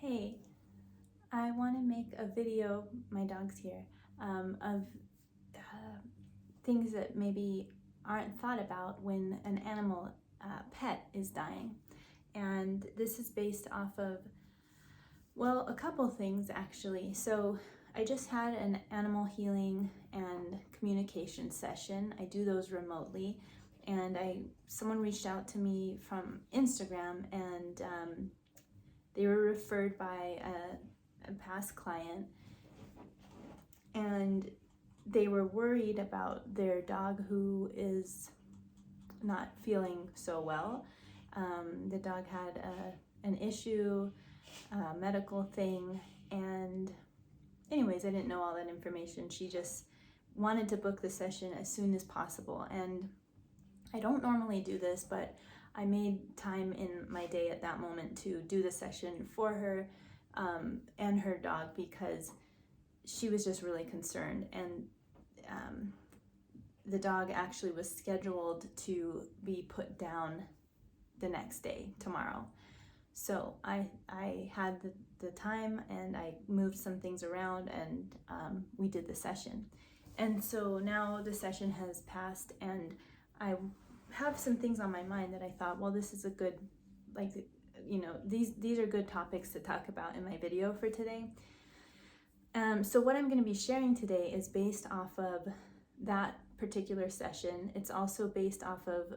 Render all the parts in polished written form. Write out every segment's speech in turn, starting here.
Hey, I want to make a video, my dog's here, of things that maybe aren't thought about when an animal pet is dying. And this is based off of, well, a couple things actually. So I just had an animal healing and communication session. I do those remotely. And someone reached out to me from Instagram, and they were referred by a past client, and they were worried about their dog who is not feeling so well. The dog had an issue, a medical thing, and anyways, I didn't know all that information. She just wanted to book the session as soon as possible, and I don't normally do this, but I made time in my day at that moment to do the session for her and her dog, because she was just really concerned, and the dog actually was scheduled to be put down the next day, tomorrow. So I had the time, and I moved some things around, and we did the session. And so now the session has passed, and I have some things on my mind that I thought, well, this is a good, these are good topics to talk about in my video for today. So what I'm going to be sharing today is based off of that particular session. It's also based off of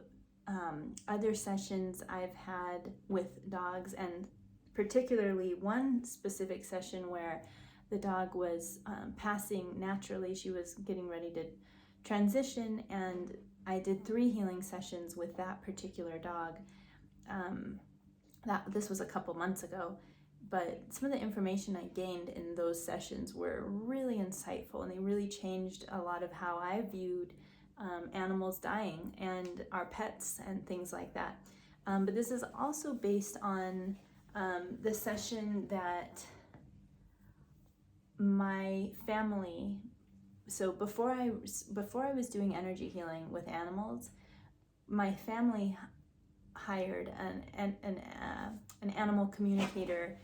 other sessions I've had with dogs, and particularly one specific session where the dog was passing naturally. She was getting ready to transition, and I did 3 healing sessions with that particular dog. This was a couple months ago, but some of the information I gained in those sessions were really insightful, and they really changed a lot of how I viewed animals dying and our pets and things like that. But this is also based on the session that my family, so before I was doing energy healing with animals, my family hired an animal communicator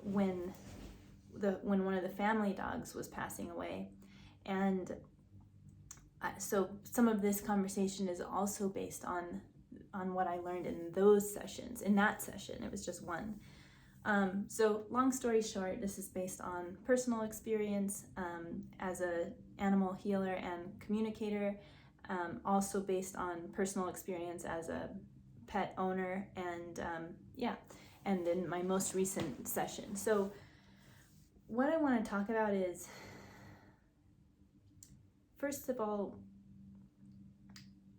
when one of the family dogs was passing away. And so some of this conversation is also based on what I learned in those sessions. In that session, it was just one. So long story short, this is based on personal experience as a animal healer and communicator, also based on personal experience as a pet owner, and and in my most recent session. So what I want to talk about is, first of all,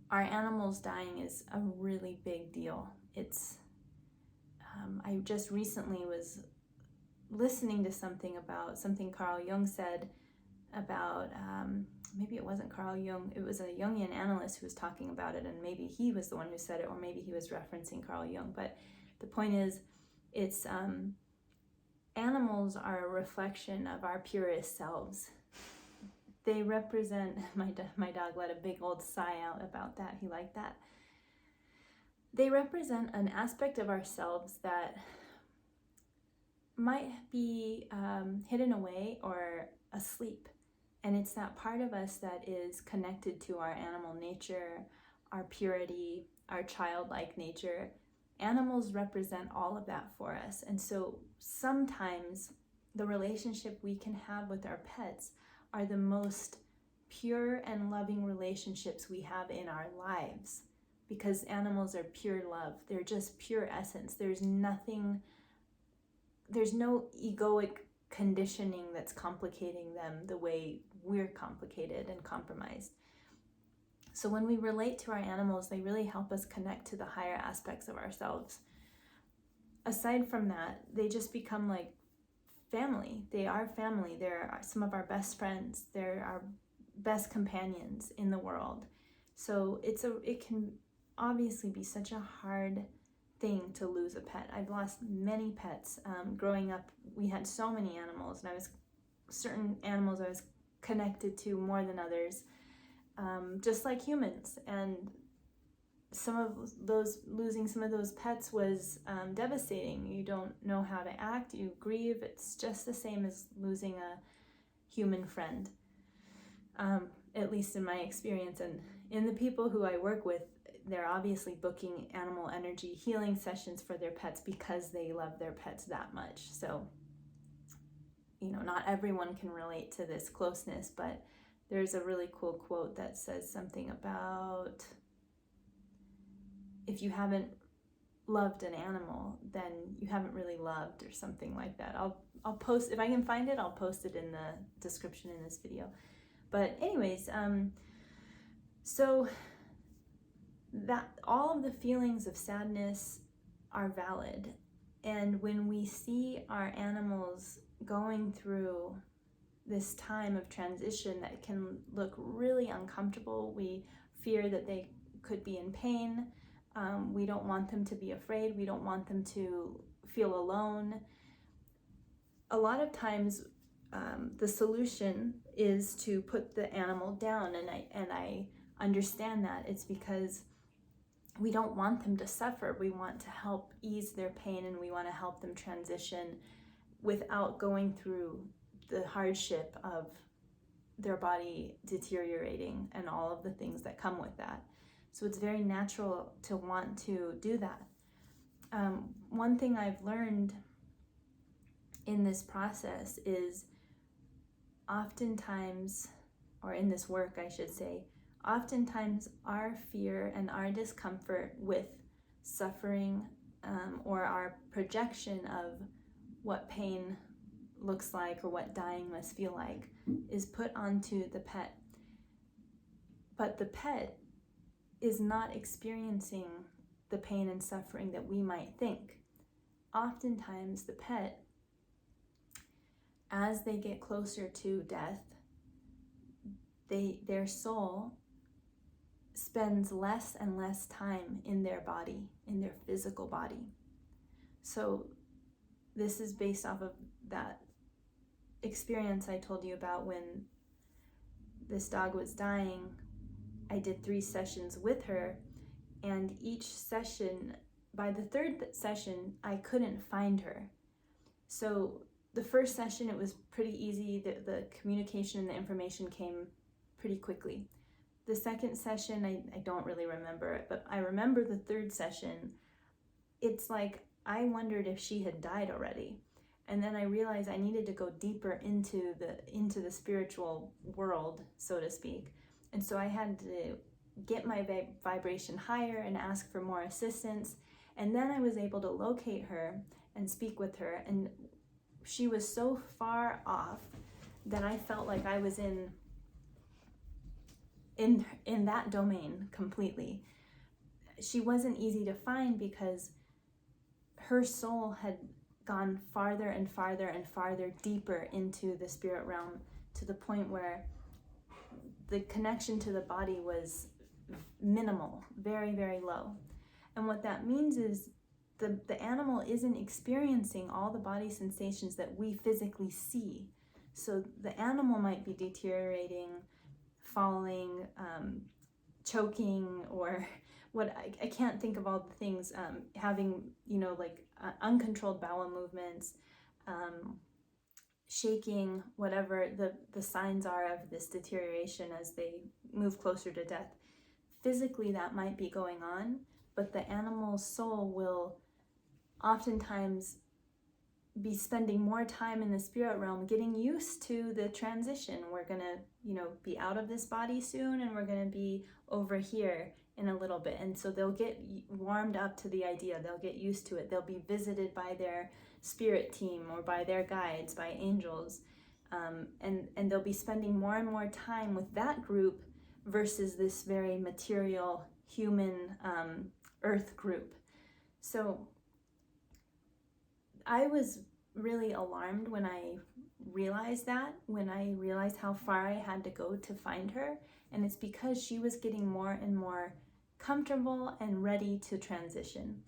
our animals dying is a really big deal. It's I just recently was listening to something Carl Jung said about, maybe it wasn't Carl Jung, it was a Jungian analyst who was talking about it, and maybe he was the one who said it, or maybe he was referencing Carl Jung. But the point is, it's animals are a reflection of our purest selves. They represent, my dog let a big old sigh out about that. He liked that. They represent an aspect of ourselves that might be hidden away or asleep. And it's that part of us that is connected to our animal nature, our purity, our childlike nature. Animals represent all of that for us. And so sometimes the relationship we can have with our pets are the most pure and loving relationships we have in our lives, because animals are pure love. They're just pure essence. There's no egoic conditioning that's complicating them the way we're complicated and compromised. So when we relate to our animals, they really help us connect to the higher aspects of ourselves. Aside from that, they just become like family. They are family. They're some of our best friends. They're our best companions in the world. So it can obviously be such a hard thing to lose a pet. I've lost many pets. Growing up, we had so many animals, and certain animals I was connected to more than others, just like humans. And some of those, losing some of those pets was devastating. You don't know how to act, you grieve. It's just the same as losing a human friend, at least in my experience. And in the people who I work with, they're obviously booking animal energy healing sessions for their pets because they love their pets that much. So, you know, not everyone can relate to this closeness, but there's a really cool quote that says something about, if you haven't loved an animal, then you haven't really loved, or something like that. I'll post, if I can find it, I'll post it in the description in this video. But anyways, so that all of the feelings of sadness are valid. And when we see our animals going through this time of transition that can look really uncomfortable, we fear that they could be in pain. We don't want them to be afraid. We don't want them to feel alone. A lot of times, the solution is to put the animal down, and I understand that. It's because we don't want them to suffer. We want to help ease their pain, and we want to help them transition without going through the hardship of their body deteriorating and all of the things that come with that. So it's very natural to want to do that. One thing I've learned in this process is oftentimes, or in this work I should say, oftentimes our fear and our discomfort with suffering, or our projection of what pain looks like or what dying must feel like, is put onto the pet. But the pet is not experiencing the pain and suffering that we might think. Oftentimes the pet, as they get closer to death, their soul spends less and less time in their body, in their physical body. So this is based off of that experience I told you about when this dog was dying. I did 3 sessions with her, and each session, by the 3rd session, I couldn't find her. So the first session, it was pretty easy. The communication and the information came pretty quickly. The second session, I don't really remember it, but I remember the 3rd session. It's like I wondered if she had died already. And then I realized I needed to go deeper into the spiritual world, so to speak. And so I had to get my vibration higher and ask for more assistance. And then I was able to locate her and speak with her. And she was so far off that I felt like I was in that domain completely. She wasn't easy to find because her soul had gone farther and farther and farther deeper into the spirit realm, to the point where the connection to the body was minimal, very, very low. And what that means is the animal isn't experiencing all the body sensations that we physically see. So the animal might be deteriorating, falling, choking, or what I can't think of all the things, having, like uncontrolled bowel movements, shaking, whatever the signs are of this deterioration as they move closer to death. Physically that might be going on, but the animal's soul will oftentimes be spending more time in the spirit realm, getting used to the transition. We're gonna, be out of this body soon, and we're gonna be over here in a little bit. And so they'll get warmed up to the idea. They'll get used to it. They'll be visited by their spirit team or by their guides, by angels. And they'll be spending more and more time with that group versus this very material human earth group. So I was really alarmed when I realized how far I had to go to find her. And it's because she was getting more and more comfortable and ready to transition.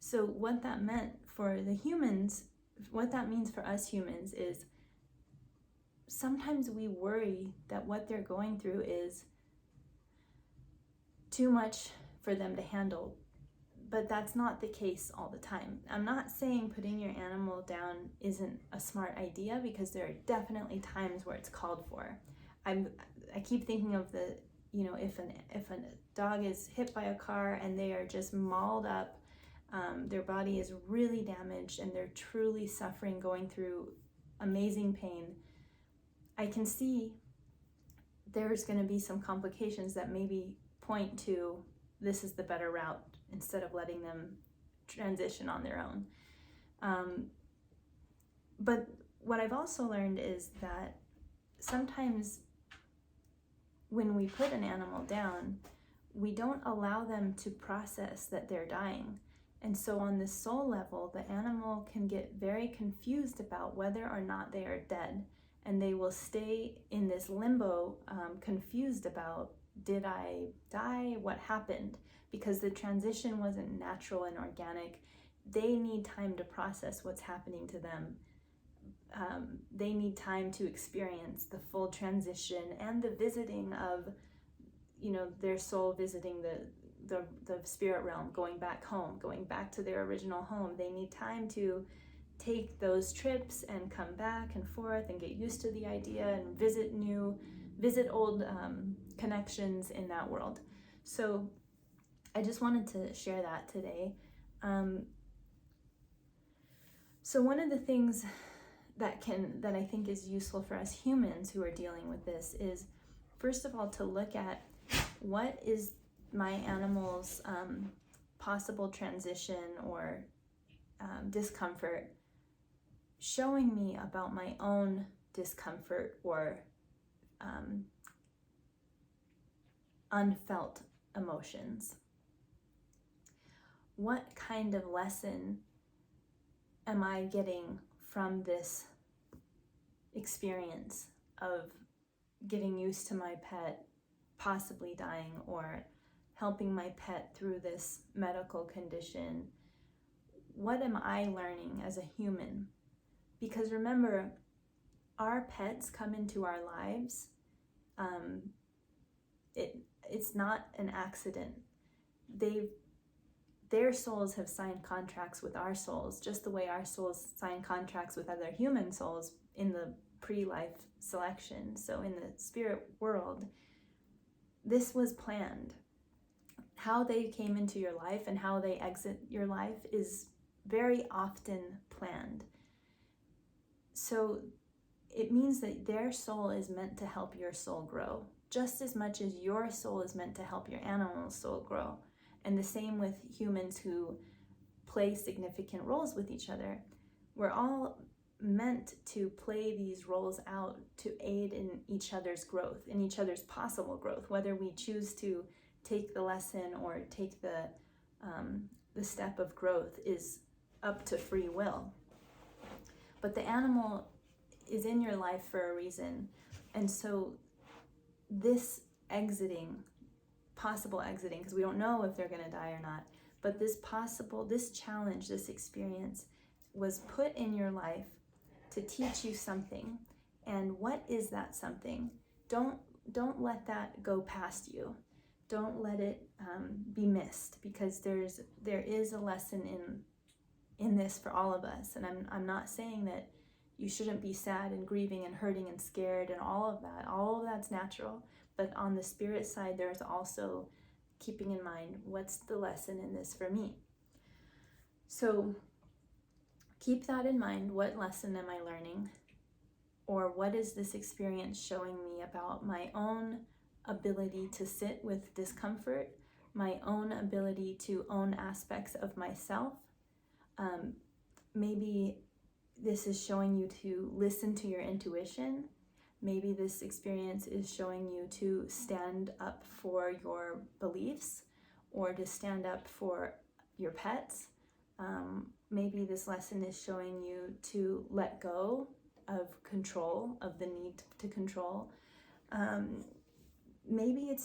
So what that meant for the humans, what that means for us humans, is sometimes we worry that what they're going through is too much for them to handle. But that's not the case all the time. I'm not saying putting your animal down isn't a smart idea, because there are definitely times where it's called for. I keep thinking of the, if a dog is hit by a car and they are just mauled up, their body is really damaged and they're truly suffering, going through amazing pain, I can see there's going to be some complications that maybe point to this is the better route, instead of letting them transition on their own. But what I've also learned is that sometimes when we put an animal down, we don't allow them to process that they're dying. And so on the soul level, the animal can get very confused about whether or not they are dead. And they will stay in this limbo, confused about, did I die? What happened? Because the transition wasn't natural and organic. They need time to process what's happening to them. They need time to experience the full transition and the visiting of, their soul visiting the spirit realm, going back home, going back to their original home. They need time to take those trips and come back and forth and get used to the idea and visit old connections in that world. So I just wanted to share that today. So one of the things that I think is useful for us humans who are dealing with this is, first of all, to look at what is my animal's possible transition or discomfort showing me about my own discomfort or unfelt emotions. What kind of lesson am I getting from this experience of getting used to my pet possibly dying, or helping my pet through this medical condition? What am I learning as a human? Because remember, our pets come into our lives. It's not an accident. Their souls have signed contracts with our souls, just the way our souls sign contracts with other human souls in the pre-life selection. So in the spirit world, this was planned. How they came into your life and how they exit your life is very often planned. So it means that their soul is meant to help your soul grow, just as much as your soul is meant to help your animal's soul grow. And the same with humans who play significant roles with each other. We're all meant to play these roles out to aid in each other's growth, in each other's possible growth, whether we choose to take the lesson or take the step of growth is up to free will. But the animal is in your life for a reason. And so this possible exiting, because we don't know if they're going to die or not, but this challenge, this experience was put in your life to teach you something. And what is that something? Don't let that go past you. Don't let it be missed, because there is a lesson in this for all of us. And I'm not saying that you shouldn't be sad and grieving and hurting and scared and all of that. All of that's natural. But on the spirit side, there's also keeping in mind, what's the lesson in this for me? So keep that in mind. What lesson am I learning? Or what is this experience showing me about my own ability to sit with discomfort, my own ability to own aspects of myself? Maybe this is showing you to listen to your intuition. Maybe this experience is showing you to stand up for your beliefs or to stand up for your pets. Maybe this lesson is showing you to let go of control, of the need to control. Maybe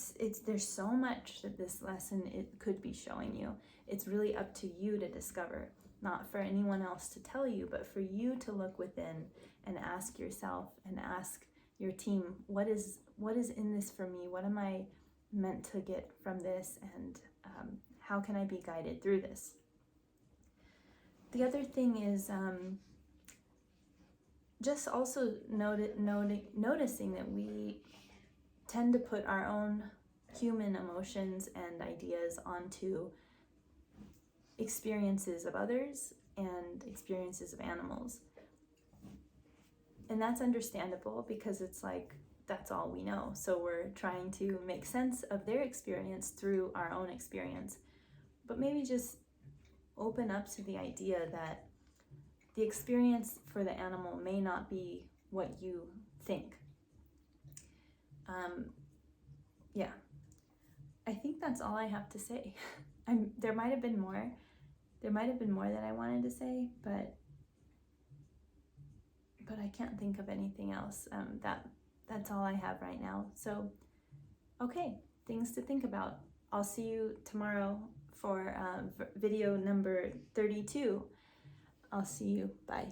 there's so much that this lesson it could be showing you. It's really up to you to discover, not for anyone else to tell you, but for you to look within and ask yourself and ask your team, what is in this for me? What am I meant to get from this? And How can I be guided through this? The other thing is just also noticing that we tend to put our own human emotions and ideas onto experiences of others and experiences of animals. And that's understandable because it's like, that's all we know. So we're trying to make sense of their experience through our own experience. But maybe just open up to the idea that the experience for the animal may not be what you think. Yeah, I think that's all I have to say. There might have been more. There might have been more that I wanted to say, but I can't think of anything else. That's all I have right now. So, okay, things to think about. I'll see you tomorrow for video number 32. I'll see you. Bye.